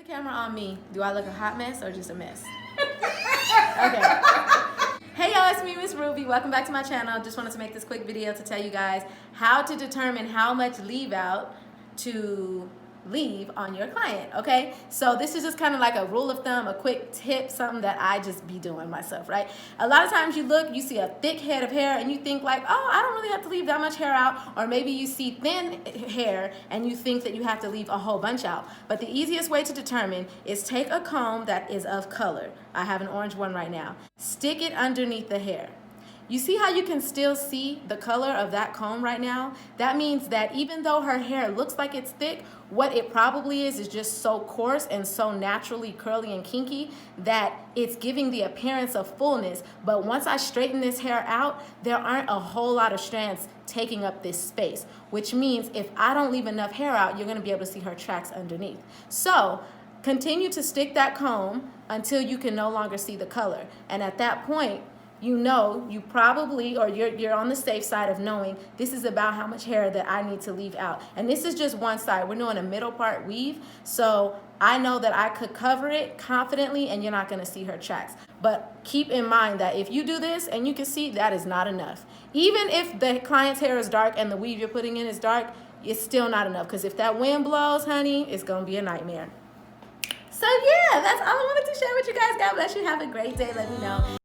Camera on me. Do I look a hot mess or just a mess? Okay. Hey y'all, it's me, Miss Ruby. Welcome back to my channel. Just wanted to make this quick video to tell you guys how to determine how much leave out to leave on your client, okay? So this is just kind of like a rule of thumb, a quick tip, something that I just be doing myself, right? A lot of times you see a thick head of hair and you think like, oh, I don't really have to leave that much hair out. Or maybe you see thin hair and you think that you have to leave a whole bunch out. But the easiest way to determine is take a comb that is of color. I have an orange one right now. Stick it underneath the hair. You see how you can still see the color of that comb right now? That means that even though her hair looks like it's thick, what it probably is just so coarse and so naturally curly and kinky that it's giving the appearance of fullness. But once I straighten this hair out, there aren't a whole lot of strands taking up this space, which means if I don't leave enough hair out, you're gonna be able to see her tracks underneath. So continue to stick that comb until you can no longer see the color. And at that point, you know you probably, or you're on the safe side of knowing this is about how much hair that I need to leave out. And this is just one side. We're doing a middle part weave, so I know that I could cover it confidently and you're not gonna see her tracks. But keep in mind that if you do this and you can see, that is not enough. Even if the client's hair is dark and the weave you're putting in is dark, it's still not enough, because if that wind blows, honey, it's gonna be a nightmare. So yeah, that's all I wanted to share with you guys. God bless you. Have a great day. Let me know